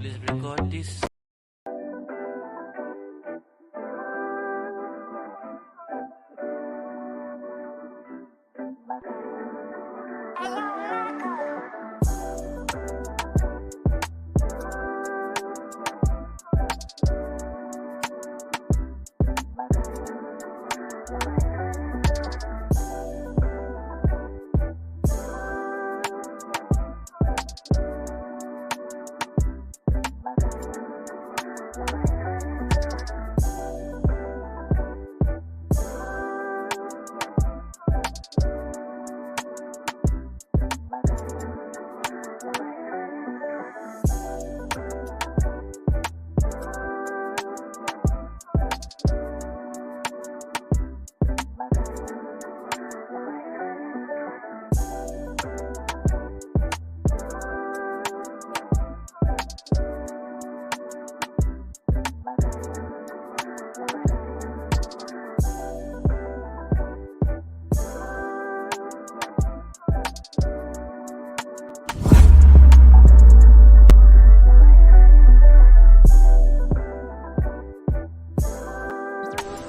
please record this.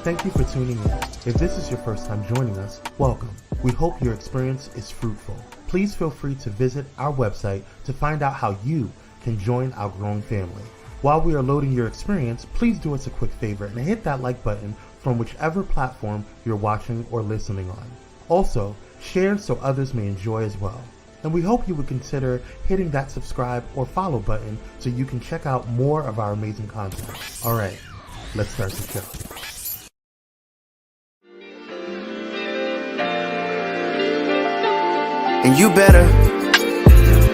Thank you for tuning in. If this is your first time joining us, welcome. We hope your experience is fruitful. Please feel free to visit our website to find out how you can join our growing family. While we are loading your experience, please do us a quick favor and hit that like button from whichever platform you're watching or listening on. Also, share so others may enjoy as well. And we hope you would consider hitting that subscribe or follow button so you can check out more of our amazing content. All right, let's start the show. And you better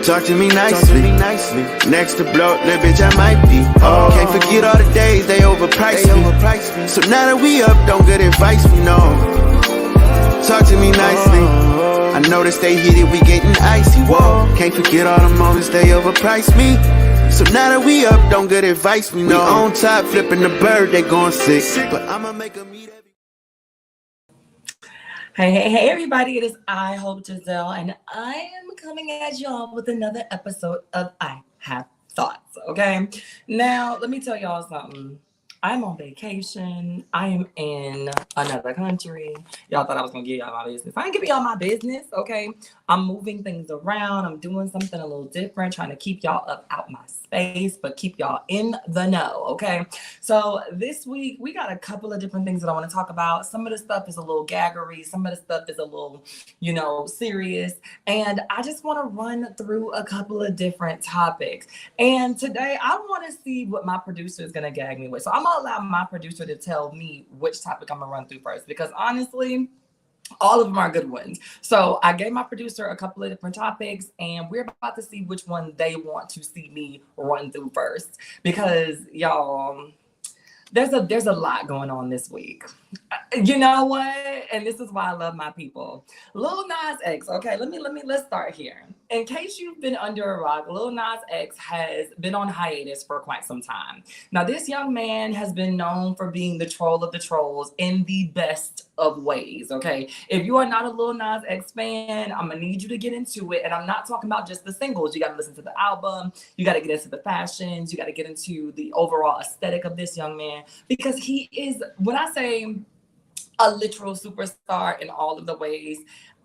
talk to me nicely. Next to blow, little bitch, I might be. Oh, can't forget all the days they overpriced me. So now that we up, don't good advice we know. Talk to me nicely. I noticed they hit it, we getting icy. Whoa, can't forget all the moments they overpriced me. So now that we up, don't good advice we know. We on top, flipping the bird, they going sick. But I'ma make them eat every. Hey, everybody, it is I, Hope Giselle, and I am coming at y'all with another episode of I Have Thoughts, okay? Now, let me tell y'all something. I'm on vacation. I am in another country. Y'all thought I was going to give y'all my business. I ain't giving y'all my business, okay? I'm moving things around. I'm doing something a little different, trying to keep y'all up out my space, but keep y'all in the know, okay? So this week, we got a couple of different things that I want to talk about. Some of the stuff is a little gaggery. Some of the stuff is a little, serious. And I just want to run through a couple of different topics. And today, I want to see what my producer is going to gag me with. So I'm going to allow my producer to tell me which topic I'm going to run through first, because honestly, all of them are good ones. So I gave my producer a couple of different topics, and we're about to see which one they want to see me run through first. Because y'all, there's a lot going on this week. You know what? And this is why I love my people. Lil Nas X. Okay, let's start here. In case you've been under a rock, Lil Nas X has been on hiatus for quite some time. Now, this young man has been known for being the troll of the trolls in the best of ways, okay? If you are not a Lil Nas X fan, I'm gonna need you to get into it. And I'm not talking about just the singles. You gotta listen to the album. You gotta get into the fashions. You gotta get into the overall aesthetic of this young man. Because he is, when I say a literal superstar in all of the ways,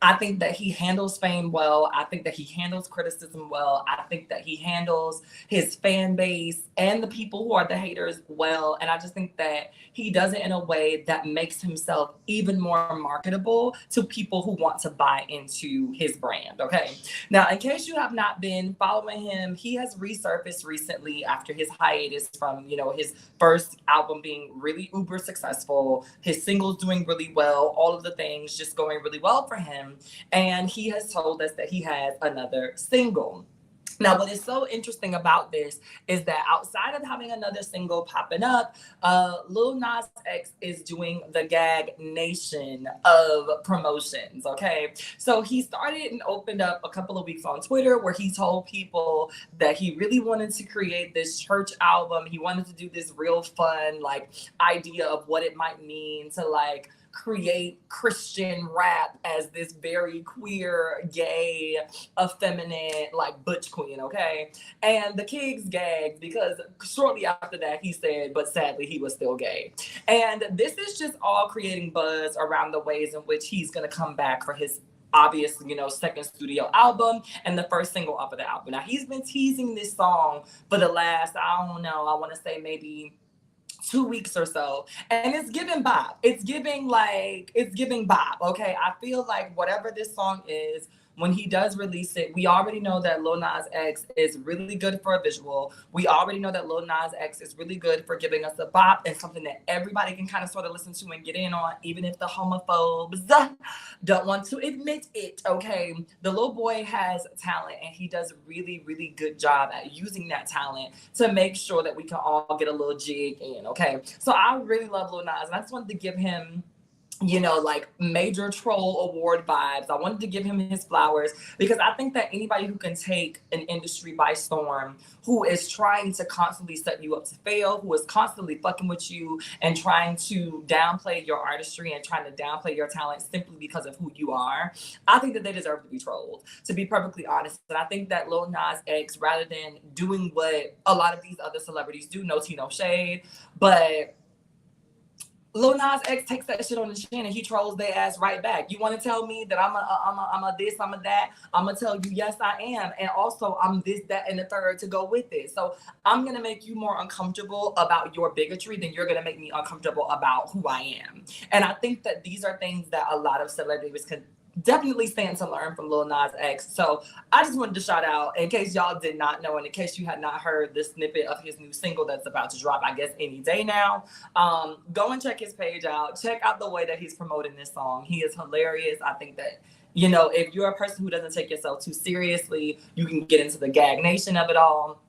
I think that he handles fame well. I think that he handles criticism well. I think that he handles his fan base and the people who are the haters well. And I just think that he does it in a way that makes himself even more marketable to people who want to buy into his brand, okay? Now, in case you have not been following him, he has resurfaced recently after his hiatus from, his first album being really uber successful, his singles doing really well, all of the things just going really well for him. And he has told us that he has another single. Now, what is so interesting about this is that outside of having another single popping up, Lil Nas X is doing the Gag Nation of promotions, okay? So he started and opened up a couple of weeks on Twitter where he told people that he really wanted to create this church album. He wanted to do this real fun, idea of what it might mean to, create Christian rap as this very queer, gay, effeminate, like butch queen, okay? And the Kings gagged because shortly after that he said, but sadly he was still gay. And this is just all creating buzz around the ways in which he's gonna come back for his obvious, second studio album and the first single off of the album. Now he's been teasing this song for the last, I don't know, I want to say maybe 2 weeks or so, and it's giving bop. It's giving bop. Okay, I feel like whatever this song is, when he does release it, we already know that Lil Nas X is really good for a visual. We already know that Lil Nas X is really good for giving us a bop and something that everybody can kind of sort of listen to and get in on, even if the homophobes don't want to admit it, okay? The little boy has talent, and he does a really, really good job at using that talent to make sure that we can all get a little jig in, okay? So I really love Lil Nas, and I just wanted to give him like major troll award vibes. I wanted to give him his flowers because I think that anybody who can take an industry by storm, who is trying to constantly set you up to fail, who is constantly fucking with you and trying to downplay your artistry and trying to downplay your talent simply because of who you are, I think that they deserve to be trolled, to be perfectly honest. And I think that Lil Nas X, rather than doing what a lot of these other celebrities do, no tea, no shade, but Lil Nas X takes that shit on the chin and he trolls their ass right back. You want to tell me that I'm a this, I'm a that? I'm gonna tell you, yes, I am, and also I'm this, that, and the third to go with it. So I'm gonna make you more uncomfortable about your bigotry than you're gonna make me uncomfortable about who I am. And I think that these are things that a lot of celebrities can definitely stand to learn from Lil Nas X. So I just wanted to shout out, in case y'all did not know, and in case you had not heard this snippet of his new single that's about to drop, I guess, any day now, go and check his page out. Check out the way that he's promoting this song. He is hilarious. I think that, if you're a person who doesn't take yourself too seriously, you can get into the gag nation of it all.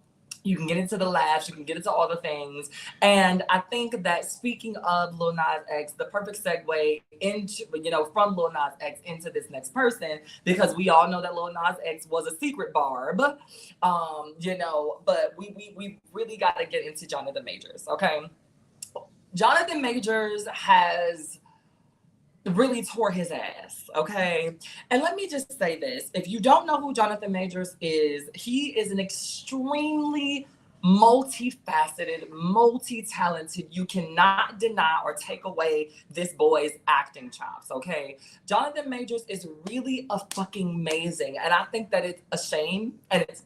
You can get into the laughs, you can get into all the things. And I think that, speaking of Lil Nas X, the perfect segue into, from Lil Nas X into this next person, because we all know that Lil Nas X was a secret barb, but we really got to get into Jonathan Majors, okay? Jonathan Majors has really tore his ass, okay? And let me just say this. If you don't know who Jonathan Majors is, he is an extremely multifaceted, multi-talented. You cannot deny or take away this boy's acting chops, okay? Jonathan Majors is really a fucking amazing. And I think that it's a shame and it's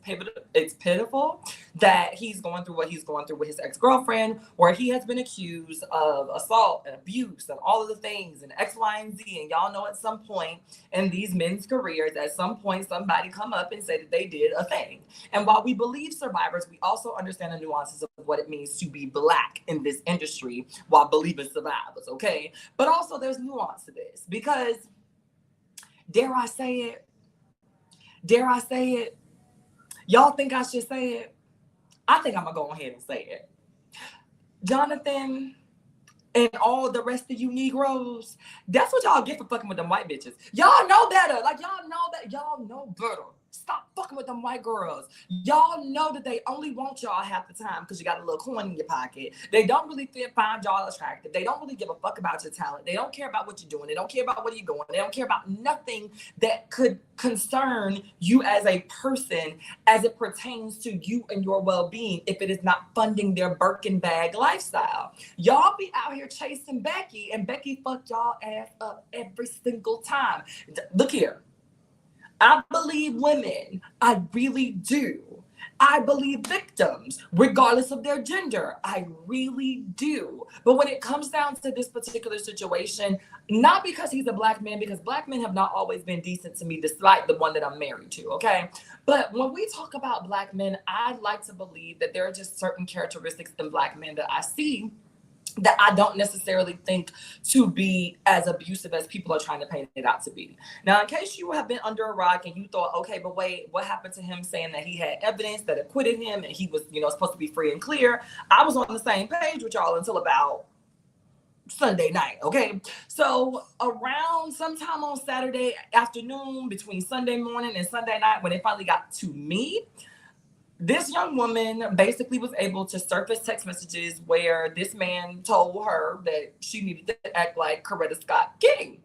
pitiful that he's going through what he's going through with his ex-girlfriend, where he has been accused of assault and abuse and all of the things and X, Y, and Z. And y'all know at some point in these men's careers, at some point, somebody come up and say that they did a thing. And while we believe survivors, we also understand the nuances of what it means to be Black in this industry while believing survivors, okay? But also there's nuance to this, because dare I say it? Y'all think I should say it? I think I'm gonna go ahead and say it. Jonathan and all the rest of you Negroes, that's what y'all get for fucking with them white bitches. Y'all know better. Like, y'all know better. Stop fucking with them white girls. Y'all know that they only want y'all half the time because you got a little coin in your pocket. They don't really find y'all attractive. They don't really give a fuck about your talent. They don't care about what you're doing. They don't care about where you're going. They don't care about nothing that could concern you as a person as it pertains to you and your well-being if it is not funding their Birkin bag lifestyle. Y'all be out here chasing Becky, and Becky fucked y'all ass up every single time. Look here. I believe women. I really do. I believe victims, regardless of their gender. I really do. But when it comes down to this particular situation, not because he's a Black man, because Black men have not always been decent to me, despite the one that I'm married to, okay? But when we talk about Black men, I'd like to believe that there are just certain characteristics in Black men that I see that I don't necessarily think to be as abusive as people are trying to paint it out to be. Now, in case you have been under a rock and you thought, okay, but wait, what happened to him saying that he had evidence that acquitted him and he was, supposed to be free and clear? I was on the same page with y'all until about Sunday night, okay? So around sometime on Saturday afternoon, between Sunday morning and Sunday night, when it finally got to me, this young woman basically was able to surface text messages where this man told her that she needed to act like Coretta Scott King.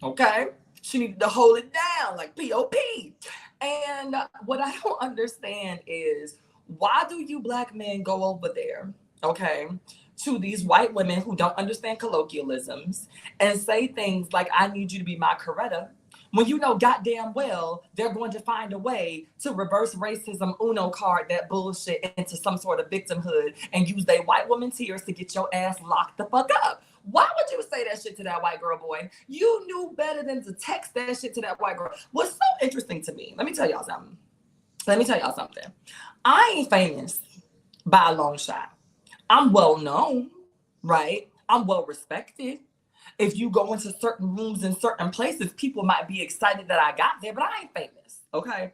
Okay? She needed to hold it down like P.O.P. And what I don't understand is, why do you black men go over there, okay, to these white women who don't understand colloquialisms and say things like, I need you to be my Coretta, when you know goddamn well they're going to find a way to reverse racism Uno card that bullshit into some sort of victimhood and use their white woman tears to get your ass locked the fuck up. Why would you say that shit to that white girl, boy? You knew better than to text that shit to that white girl. What's so interesting to me, let me tell y'all something. I ain't famous by a long shot. I'm well known, right? I'm well respected. If you go into certain rooms in certain places, people might be excited that I got there, but I ain't famous, okay?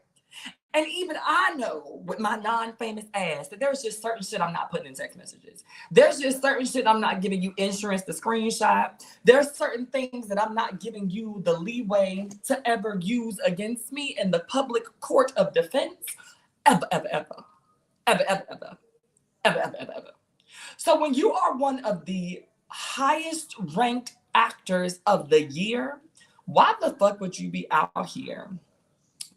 And even I know with my non-famous ass that there's just certain shit I'm not putting in text messages. There's just certain shit I'm not giving you insurance to screenshot. There's certain things that I'm not giving you the leeway to ever use against me in the public court of defense. Ever. So when you are one of the highest ranked actors of the year, why the fuck would you be out here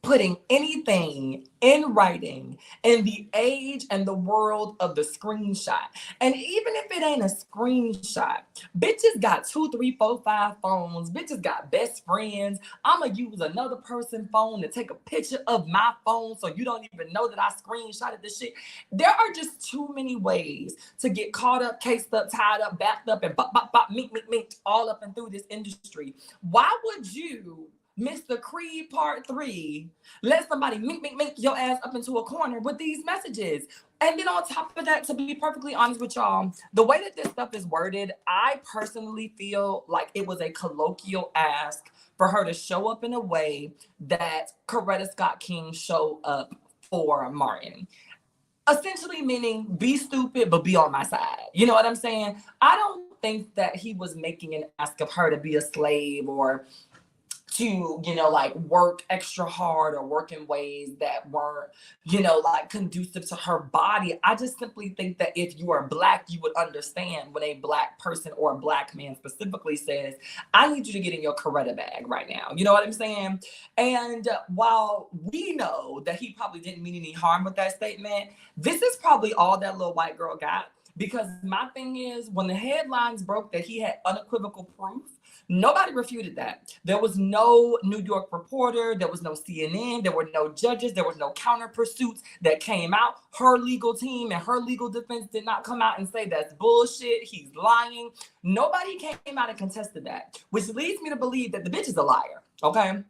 putting anything in writing in the age and the world of the screenshot? And even if it ain't a screenshot, bitches got 2, 3, 4, 5 phones. Bitches got best friends. I'ma use another person's phone to take a picture of my phone so you don't even know that I screenshotted this shit. There are just too many ways to get caught up, cased up, tied up, backed up, and mink, all up and through this industry. Why would you, Mr. Creed Part 3, let somebody mink your ass up into a corner with these messages? And then on top of that, to be perfectly honest with y'all, the way that this stuff is worded, I personally feel like it was a colloquial ask for her to show up in a way that Coretta Scott King showed up for Martin. Essentially meaning, be stupid, but be on my side. You know what I'm saying? I don't think that he was making an ask of her to be a slave or to, like work extra hard or work in ways that weren't, like conducive to her body. I just simply think that if you are Black, you would understand when a Black person or a Black man specifically says, I need you to get in your Coretta bag right now. You know what I'm saying? And while we know that he probably didn't mean any harm with that statement, this is probably all that little white girl got. Because my thing is, when the headlines broke that he had unequivocal proof, nobody refuted that. There was no New York reporter, there was no CNN, there were no judges, there was no counter pursuits that came out. Her legal team and her legal defense did not come out and say that's bullshit, he's lying. Nobody came out and contested that, which leads me to believe that the bitch is a liar, okay?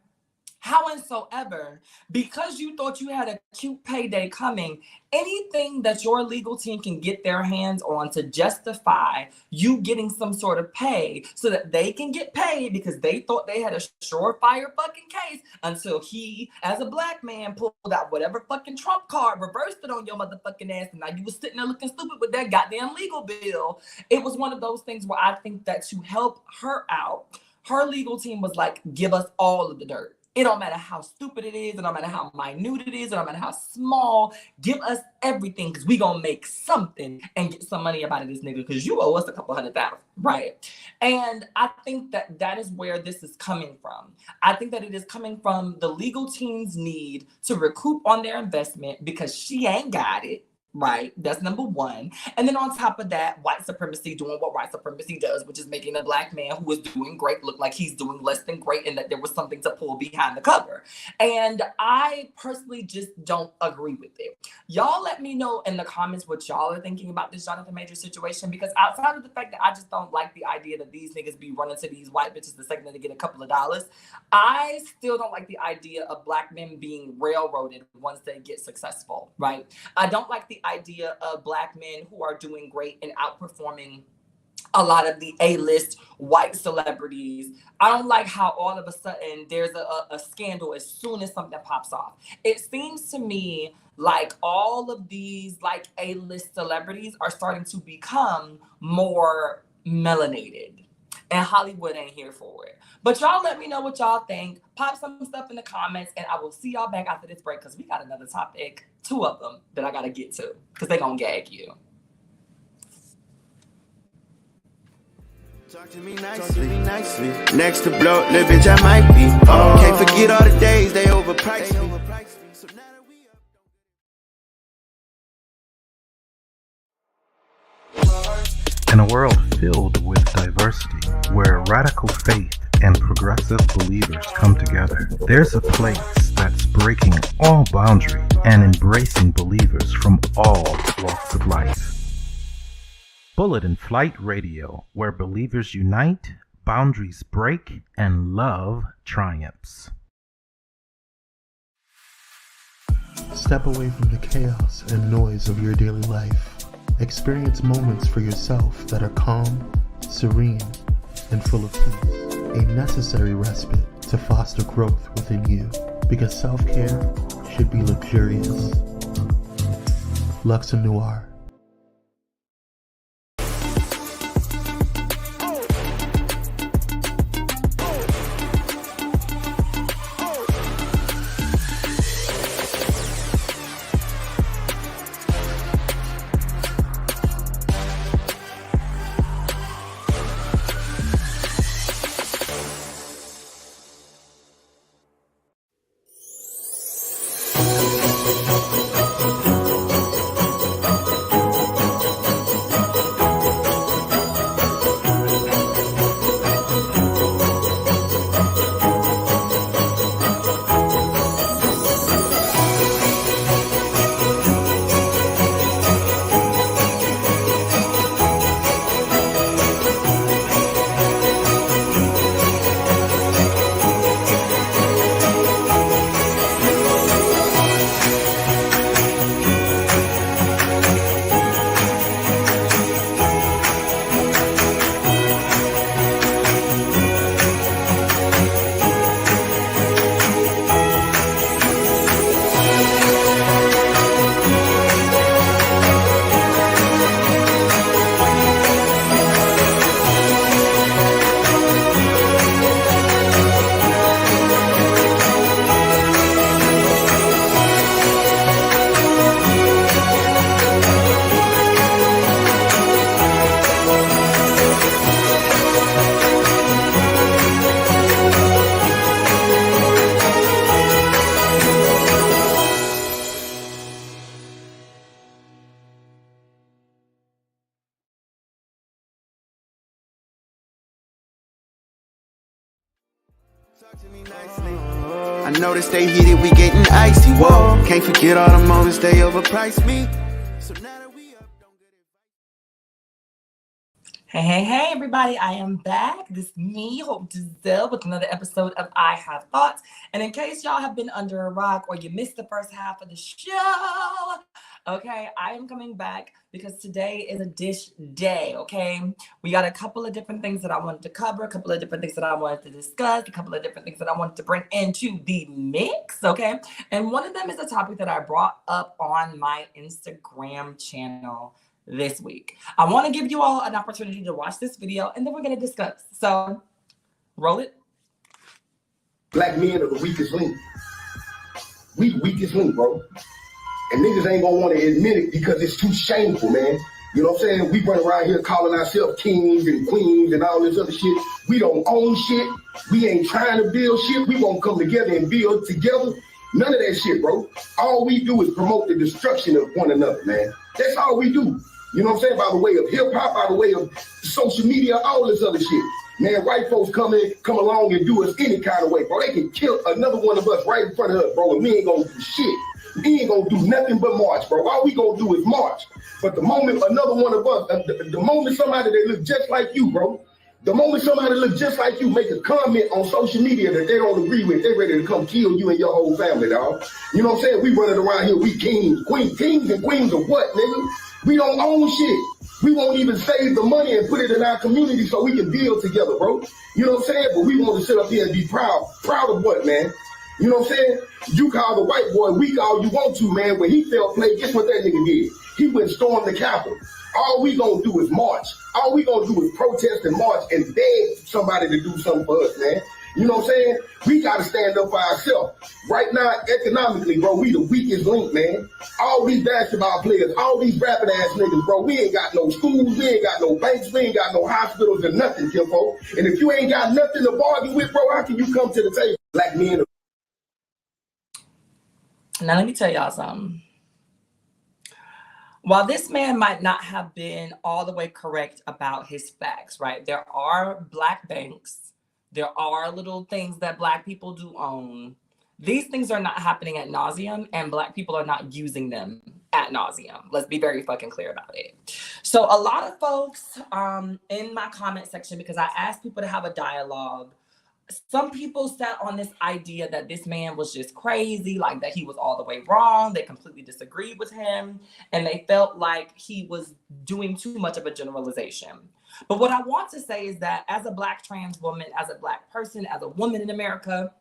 Howsoever, because you thought you had a cute payday coming, anything that your legal team can get their hands on to justify you getting some sort of pay so that they can get paid because they thought they had a surefire fucking case until he, as a Black man, pulled out whatever fucking Trump card, reversed it on your motherfucking ass, and now you was sitting there looking stupid with that goddamn legal bill. It was one of those things where I think that to help her out, her legal team was like, give us all of the dirt. It don't matter how stupid it is. It don't matter how minute it is. It don't matter how small. Give us everything because we going to make something and get some money about this nigga because you owe us a couple $100,000, right? And I think that that is where this is coming from. I think that it is coming from the legal team's need to recoup on their investment because she ain't got it. Right, that's number one. And then on top of that, white supremacy doing what white supremacy does, which is making a Black man who is doing great look like he's doing less than great and that there was something to pull behind the cover. And I personally just don't agree with it. Y'all let me know in the comments what y'all are thinking about this Jonathan Majors situation, because outside of the fact that I just don't like the idea that these niggas be running to these white bitches the second that they get a couple of dollars, I still don't like the idea of Black men being railroaded once they get successful, right? I don't like the idea of Black men who are doing great and outperforming a lot of the A-list white celebrities. I don't like how all of a sudden there's a scandal as soon as something pops off. It seems to me like all of these like A-list celebrities are starting to become more melanated. and Hollywood ain't here for it. But y'all let me know what y'all think. Pop some stuff in the comments, and I will see y'all back after this break because we got another topic, 2 of them, that I got to get to because they're going to gag you. Talk to me nicely. Next to blow, little bitch, I might be. Oh, can't forget all the days they overpriced me. So now that we up, In a world filled with diversity, where radical faith and progressive believers come together, there's a place that's breaking all boundaries and embracing believers from all walks of life. Bullet and Flight Radio, where believers unite, boundaries break, and love triumphs. Step away from the chaos and noise of your daily life. Experience moments for yourself that are calm, serene, and full of peace. A necessary respite to foster growth within you, because self-care should be luxurious. Luxor Noir. I noticed they heat it, we getting icy. Whoa, can't forget all the moments they overpriced me. So now that we up, don't get it. Hey, everybody. I am back. This is me, Hope Giselle, with another episode of I Have Thoughts. And in case y'all have been under a rock or you missed the first half of the show, okay, I am coming back because today is a dish day, okay? We got a couple of different things that I wanted to cover, a couple of different things that I wanted to discuss, a couple of different things that I wanted to bring into the mix, okay? And one of them is a topic that I brought up on my Instagram channel this week. I want to give you all an opportunity to watch this video, and then we're going to discuss. So, roll it. Black men are the weakest link. We the weakest link, bro. And niggas ain't gonna want to admit it because it's too shameful, man. You know what I'm saying? We run around here calling ourselves kings and queens and all this other shit. We don't own shit. We ain't trying to build shit. We won't come together and build together. None of that shit, bro. All we do is promote the destruction of one another, man. That's all we do. You know what I'm saying? By the way of hip hop, by the way of social media, all this other shit. Man, white folks come along and do us any kind of way, bro. They can kill another one of us right in front of us, bro, and we ain't gonna do shit. We ain't gonna do nothing but march, bro. All we gonna do is march. But the moment another one of us, the moment somebody that look just like you, bro, the moment somebody look just like you make a comment on social media that they don't agree with, they ready to come kill you and your whole family, dog. You know what I'm saying? We running around here, we kings and queens of what, nigga? We don't own shit. We won't even save the money and put it in our community so we can build together, bro. You know what I'm saying? But we want to sit up here and be proud. Proud of what, man? You know what I'm saying? You call the white boy weak all you want to, man. When he felt play, guess what that nigga did? He went storm the Capitol. All we gonna do is march. All we gonna do is protest and march and beg somebody to do something for us, man. You know what I'm saying? We gotta stand up for ourselves. Right now, economically, bro, we the weakest link, man. All these basketball players, all these rapping ass niggas, bro, we ain't got no schools, we ain't got no banks, we ain't got no hospitals and nothing, Kimpo. And if you ain't got nothing to bargain with, bro, how can you come to the table? Black men. Now, let me tell y'all something. While this man might not have been all the way correct about his facts, right? There are Black banks. There are little things that Black people do own. These things are not happening ad nauseum, and Black people are not using them ad nauseum. Let's be very fucking clear about it. So a lot of folks in my comment section, because I asked people to have a dialogue, some people sat on this idea that this man was just crazy, like that he was all the way wrong. They completely disagreed with him, and they felt like he was doing too much of a generalization. But what I want to say is that as a Black trans woman, as a Black person, as a woman in America,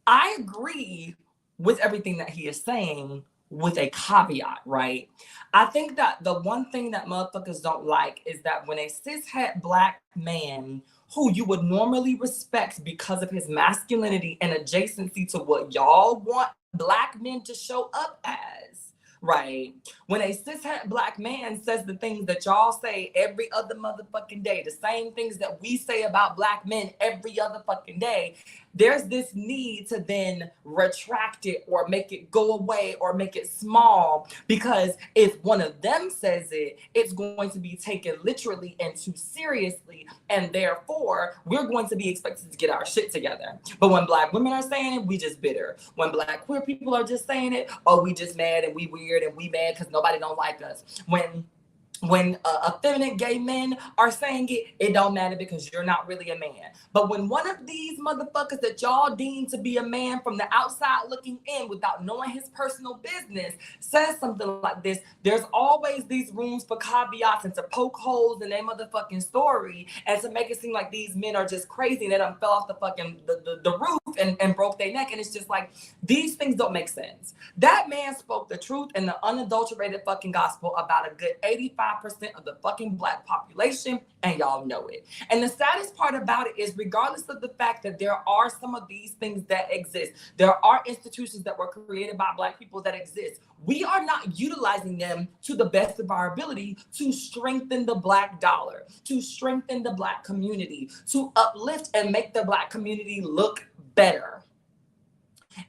I agree with everything that he is saying with a caveat, right? I think that the one thing that motherfuckers don't like is that when a cishet Black man who you would normally respect because of his masculinity and adjacency to what y'all want Black men to show up as, right? When a cishet Black man says the things that y'all say every other motherfucking day, the same things that we say about Black men every other fucking day, there's this need to then retract it or make it go away or make it small, because if one of them says it, it's going to be taken literally and too seriously, and therefore we're going to be expected to get our shit together. But when Black women are saying it, we just bitter. When Black queer people are just saying it, oh, we just mad and we weird and we mad because nobody don't like us. When effeminate gay men are saying it, it don't matter because you're not really a man. But when one of these motherfuckers that y'all deem to be a man from the outside looking in without knowing his personal business says something like this, there's always these rooms for caveats and to poke holes in their motherfucking story and to make it seem like these men are just crazy and they done fell off the fucking the roof and broke their neck. And it's just like, these things don't make sense. That man spoke the truth and the unadulterated fucking gospel about a good 85% of the fucking Black population, and y'all know it. And the saddest part about it is, regardless of the fact that there are some of these things that exist, there are institutions that were created by Black people that exist, we are not utilizing them to the best of our ability to strengthen the Black dollar, to strengthen the Black community, to uplift and make the Black community look better.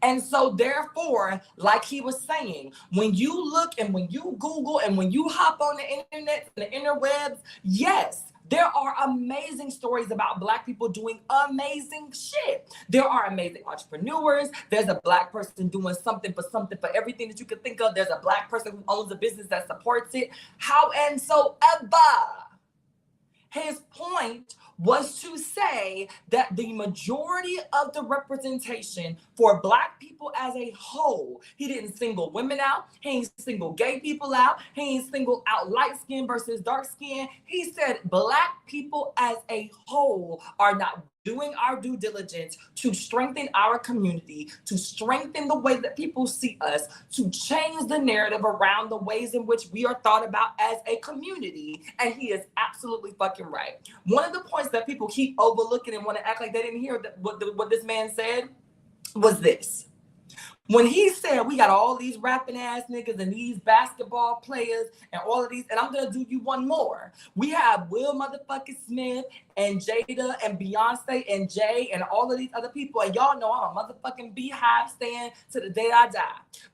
And so therefore, like he was saying, when you look and when you Google and when you hop on the internet and the interwebs, yes, there are amazing stories about Black people doing amazing shit. There are amazing entrepreneurs. There's a Black person doing something for everything that you can think of. There's a Black person who owns a business that supports it. However, his point was to say that the majority of the representation for Black people as a whole, he didn't single women out, he ain't single gay people out, he ain't single out light skin versus dark skin. He said Black people as a whole are not doing our due diligence to strengthen our community, to strengthen the way that people see us, to change the narrative around the ways in which we are thought about as a community. And he is absolutely fucking right. One of the points that people keep overlooking and want to act like they didn't hear that what this man said was this. When he said we got all these rapping ass niggas and these basketball players and all of these, and I'm gonna do you one more. We have Will motherfucking Smith and Jada and Beyonce and Jay and all of these other people. And y'all know I'm a motherfucking Beehive stand to the day I die.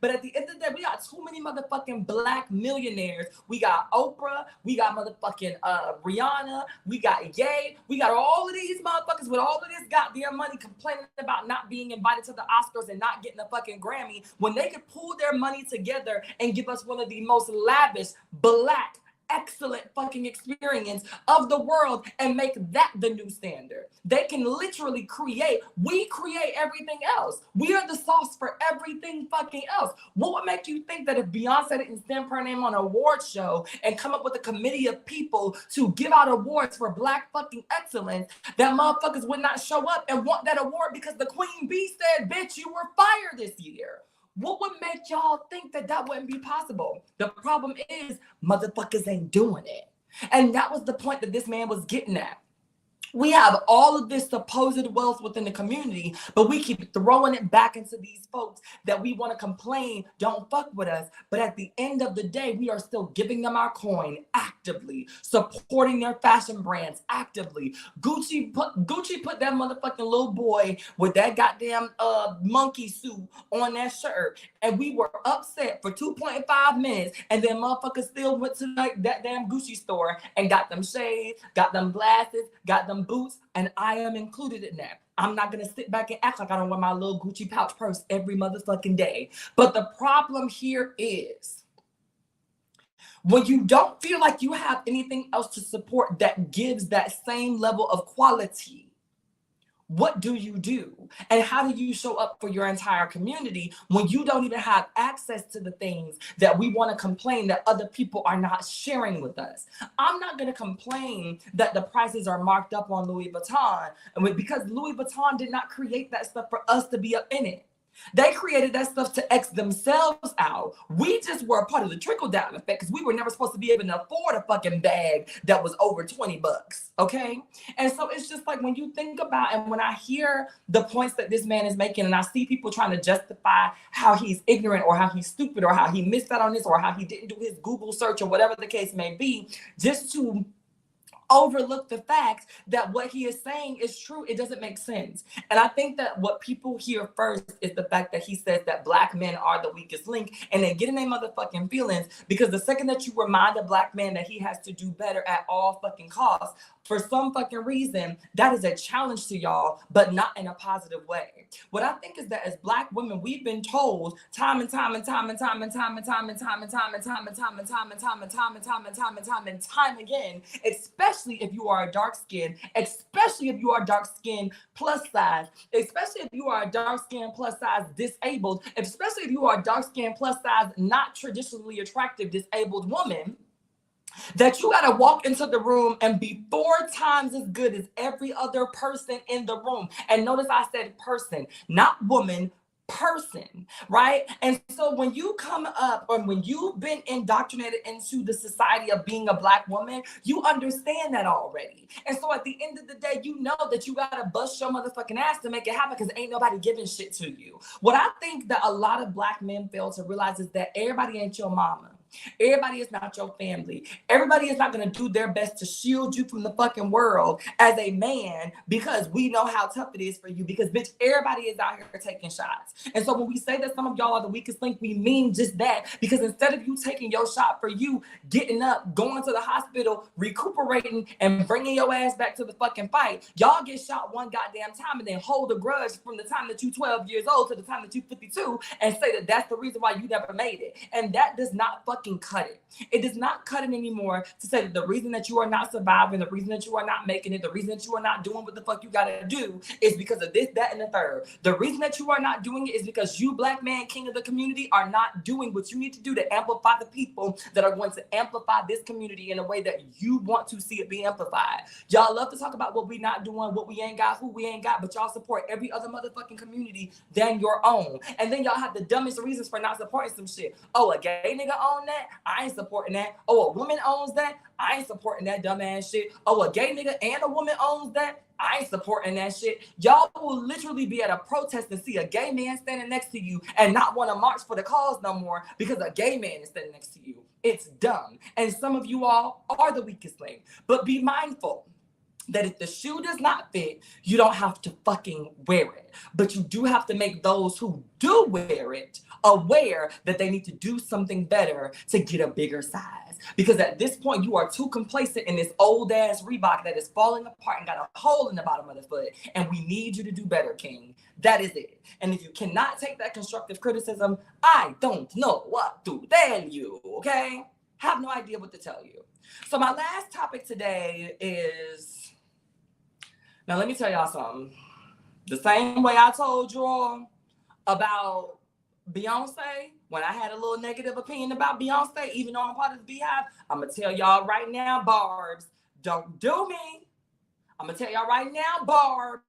But at the end of the day, we got too many motherfucking Black millionaires. We got Oprah, we got motherfucking Rihanna, we got Ye, we got all of these motherfuckers with all of this goddamn money complaining about not being invited to the Oscars and not getting a fucking Grammy, when they could pull their money together and give us one of the most lavish Black excellent fucking experience of the world and make that the new standard. They can literally we create everything else. We are the sauce for everything fucking else. What would make you think that if Beyonce didn't stamp her name on an award show and come up with a committee of people to give out awards for Black fucking excellence, that motherfuckers would not show up and want that award because the Queen Bee said, bitch, you were fired this year? What would make y'all think that that wouldn't be possible? The problem is motherfuckers ain't doing it. And that was the point that this man was getting at. We have all of this supposed wealth within the community, but we keep throwing it back into these folks that we want to complain, don't fuck with us. But at the end of the day, we are still giving them our coin actively, supporting their fashion brands actively. Gucci put that motherfucking little boy with that goddamn monkey suit on that shirt, and we were upset for 2.5 minutes, and then motherfuckers still went to like that damn Gucci store and got them shades, got them glasses, got them boots, and I am included in that. I'm not gonna sit back and act like I don't wear my little Gucci pouch purse every motherfucking day. But the problem here is when you don't feel like you have anything else to support that gives that same level of quality, what do you do? And how do you show up for your entire community when you don't even have access to the things that we want to complain that other people are not sharing with us? I'm not going to complain that the prices are marked up on Louis Vuitton because Louis Vuitton did not create that stuff for us to be up in it. They created that stuff to X themselves out. We just were a part of the trickle-down effect because we were never supposed to be able to afford a fucking bag that was over $20, okay? And so it's just like when you think about and when I hear the points that this man is making and I see people trying to justify how he's ignorant or how he's stupid or how he missed out on this or how he didn't do his Google search or whatever the case may be, just to overlook the fact that what he is saying is true. It doesn't make sense. And I think that what people hear first is the fact that he says that black men are the weakest link, and they get in their motherfucking feelings because the second that you remind a black man that he has to do better at all fucking costs, for some fucking reason, that is a challenge to y'all, but not in a positive way. What I think is that as black women, we've been told time and time again, especially if you are a dark skin, especially if you are dark skin plus size, especially if you are a dark skin plus size disabled, especially if you are a dark skin plus size not traditionally attractive disabled woman, that you got to walk into the room and be 4 times as good as every other person in the room. And notice I said person, not woman, person, right? And so when you come up or when you've been indoctrinated into the society of being a black woman, you understand that already. And so at the end of the day, you know that you got to bust your motherfucking ass to make it happen because ain't nobody giving shit to you. What I think that a lot of black men fail to realize is that everybody ain't your mama. Everybody is not your family. Everybody is not going to do their best to shield you from the fucking world as a man because we know how tough it is for you because, bitch, everybody is out here taking shots. And so when we say that some of y'all are the weakest link, we mean just that because instead of you taking your shot for you, getting up, going to the hospital, recuperating, and bringing your ass back to the fucking fight, y'all get shot one goddamn time and then hold a grudge from the time that you 12 years old to the time that you 52 and say that that's the reason why you never made it. And that does not fucking cut it. It does not cut it anymore to say that the reason that you are not surviving, the reason that you are not making it, the reason that you are not doing what the fuck you gotta do is because of this, that, and the third. The reason that you are not doing it is because you, black man, king of the community, are not doing what you need to do to amplify the people that are going to amplify this community in a way that you want to see it be amplified. Y'all love to talk about what we not doing, what we ain't got, who we ain't got, but y'all support every other motherfucking community than your own. And then y'all have the dumbest reasons for not supporting some shit. Oh, a gay nigga own that? I ain't supporting that. Oh, a woman owns that? I ain't supporting that dumbass shit. Oh, a gay nigga and a woman owns that? I ain't supporting that shit. Y'all will literally be at a protest and see a gay man standing next to you and not want to march for the cause no more because a gay man is standing next to you. It's dumb. And some of you all are the weakest link. But be mindful that if the shoe does not fit, you don't have to fucking wear it. But you do have to make those who do wear it aware that they need to do something better to get a bigger size. Because at this point, you are too complacent in this old ass Reebok that is falling apart and got a hole in the bottom of the foot. And we need you to do better, King. That is it. And if you cannot take that constructive criticism, I don't know what to tell you, okay? Have no idea what to tell you. So my last topic today is, now let me tell y'all something. The same way I told y'all about Beyonce, when I had a little negative opinion about Beyonce, even though I'm a part of the Beehive, I'm going to tell y'all right now, Barbs, don't do me. I'm going to tell y'all right now, Barbs,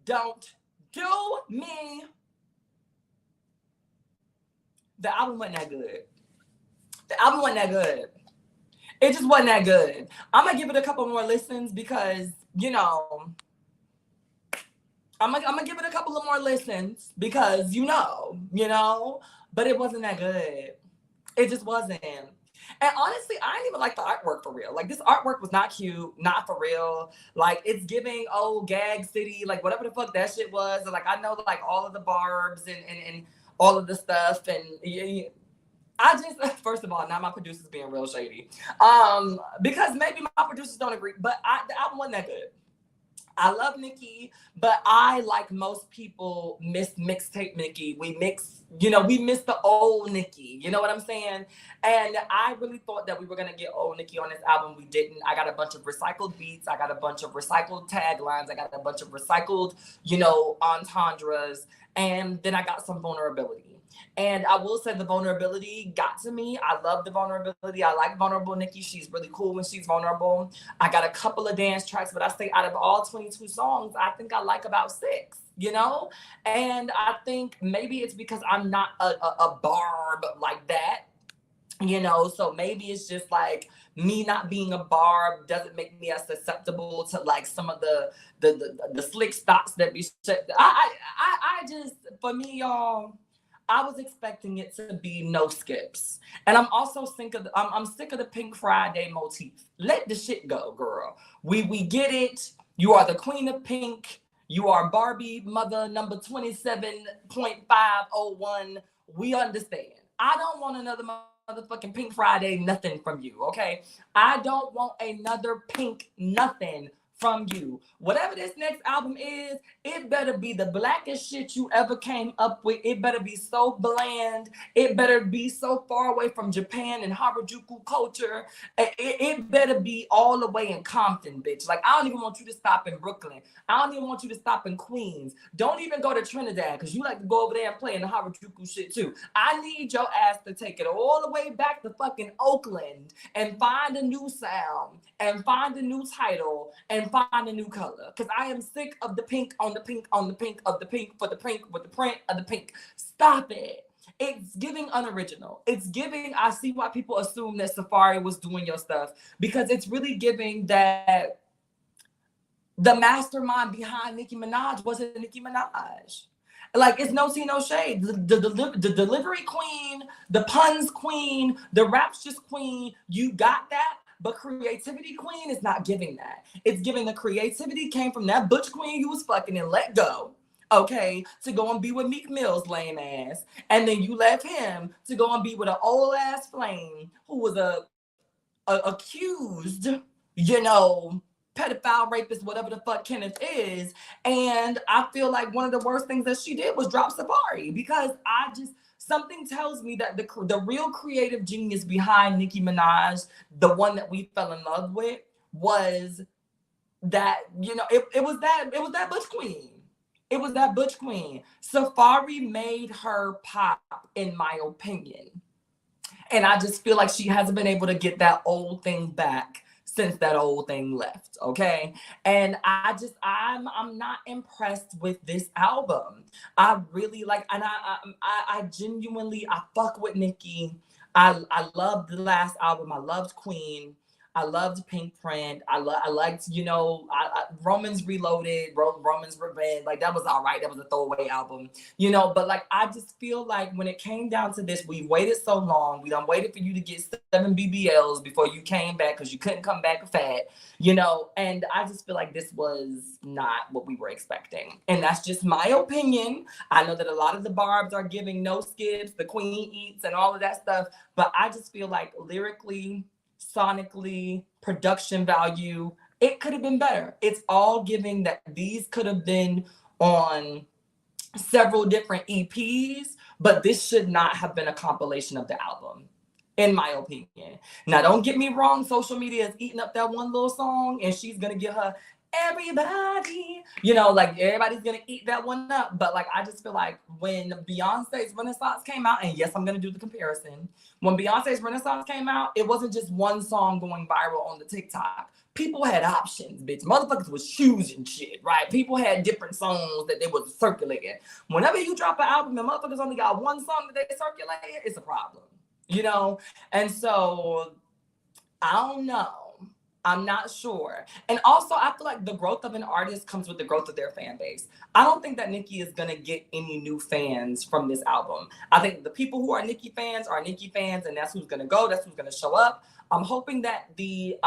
don't do me. The album wasn't that good. The album wasn't that good. It just wasn't that good. I'm gonna give it a couple more listens because, you know, I'm gonna give it a couple of more listens because, you know, but it wasn't that good. It just wasn't. And honestly, I didn't even like the artwork for real. Like, this artwork was not cute, not for real. Like, it's giving old Gag City, like whatever the fuck that shit was. And, like, I know like all of the barbs and all of the stuff. And I just, first of all, now my producer's being real shady. Because maybe my producers don't agree, but the album wasn't that good. I love Nicki, but I, like most people, miss mixtape Nicki. We miss the old Nicki. You know what I'm saying? And I really thought that we were going to get old Nicki on this album. We didn't. I got a bunch of recycled beats. I got a bunch of recycled taglines. I got a bunch of recycled, entendres. And then I got some vulnerability. And I will say the vulnerability got to me. I love the vulnerability. I like vulnerable Nicki. She's really cool when she's vulnerable. I got a couple of dance tracks, but I say out of all 22 songs, I think I like about 6, And I think maybe it's because I'm not a barb like that, So maybe it's just like me not being a barb doesn't make me as susceptible to like some of the slick stops that be said. I just, for me, y'all, I was expecting it to be no skips. And I'm also sick of the Pink Friday motif. Let the shit go, girl. We get it. You are the queen of pink. You are Barbie mother number 27.501. We understand. I don't want another motherfucking Pink Friday nothing from you, okay? I don't want another pink nothing from you. Whatever this next album is, it better be the blackest shit you ever came up with. It better be so bland. It better be so far away from Japan and Harajuku culture. It better be all the way in Compton, bitch. Like, I don't even want you to stop in Brooklyn. I don't even want you to stop in Queens. Don't even go to Trinidad, because you like to go over there and play in the Harajuku shit too. I need your ass to take it all the way back to fucking Oakland and find a new sound and find a new title and find a new color, because I am sick of the pink on the pink on the pink of the pink for the pink with the print of the pink. Stop it. It's giving unoriginal. It's giving, I see why people assume that Safari was doing your stuff, because it's really giving that the mastermind behind Nicki Minaj wasn't Nicki Minaj. Like, it's no tea, no shade. The delivery queen, the puns queen, the rapstress queen, you got that. But creativity queen is not giving that. It's giving the creativity came from that butch queen you was fucking and let go, okay, to go and be with Meek Mill's lame ass. And then you left him to go and be with an old ass flame who was a accused, pedophile, rapist, whatever the fuck Kenneth is. And I feel like one of the worst things that she did was drop Safari, because something tells me that the real creative genius behind Nicki Minaj, the one that we fell in love with, was that, it was that butch queen. It was that butch queen. Safari made her pop, in my opinion. And I just feel like she hasn't been able to get that old thing back since that old thing left, okay? And I'm not impressed with this album. I really like, and I genuinely, I fuck with Nicki. I loved the last album. I loved Queen. I loved Pink Print. I liked, Romans Reloaded, Romans Revenge. Like, that was all right. That was a throwaway album, But like, I just feel like when it came down to this, we waited so long. We done waited for you to get 7 BBLs before you came back, because you couldn't come back fat, And I just feel like this was not what we were expecting. And that's just my opinion. I know that a lot of the barbs are giving no skips, the queen eats and all of that stuff. But I just feel like lyrically, sonically, production value, it could have been better. It's all giving that these could have been on several different EPs, but this should not have been a compilation of the album, in my opinion. Now, don't get me wrong, social media is eating up that one little song, and she's gonna get her everybody, you know, like everybody's gonna eat that one up. But like, I just feel like when Beyonce's Renaissance came out, and yes, I'm gonna do the comparison. When Beyonce's Renaissance came out, it wasn't just one song going viral on the TikTok. People had options, bitch. Motherfuckers was choosing shit, right? People had different songs that they was circulating. Whenever you drop an album and motherfuckers only got one song that they circulate, it's a problem, you know? And so, I don't know. I'm not sure. And also, I feel like the growth of an artist comes with the growth of their fan base. I don't think that Nicki is going to get any new fans from this album. I think the people who are Nicki fans, and that's who's going to go, that's who's going to show up. I'm hoping that the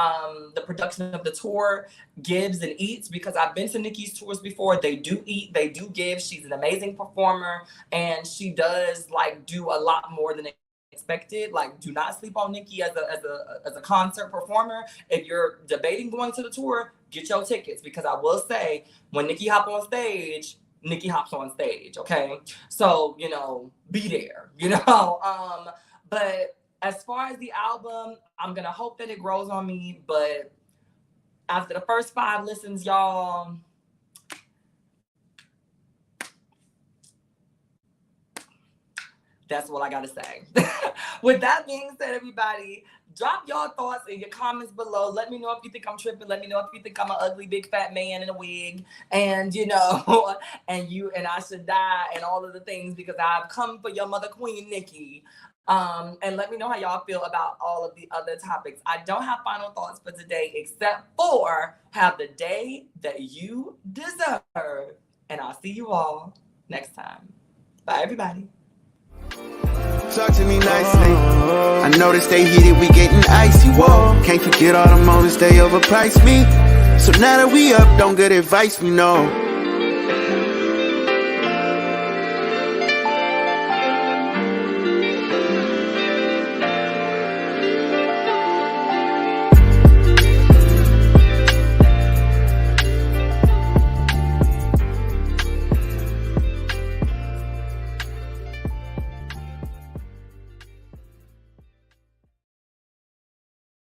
production of the tour gives and eats, because I've been to Nicki's tours before. They do eat, they do give. She's an amazing performer, and she does like do a lot more than expected. Like, do not sleep on Nicki as a concert performer. If you're debating going to the tour, get your tickets, because I will say, when Nicki hops on stage, Nicki hops on stage, okay? So, you know, be there, you know? But as far as the album, I'm gonna hope that it grows on me, but after the first 5 listens, y'all, that's what I gotta say. With that being said, everybody, drop your thoughts in your comments below. Let me know if you think I'm tripping. Let me know if you think I'm an ugly, big, fat man in a wig. And, you know, and I should die and all of the things, because I've come for your mother queen, Nicki. And let me know how y'all feel about all of the other topics. I don't have final thoughts for today, except for have the day that you deserve. And I'll see you all next time. Bye, everybody. Talk to me nicely. I noticed they heated, we getting icy. Whoa, can't forget all the moments they overpriced me. So now that we up, don't good advice, we know.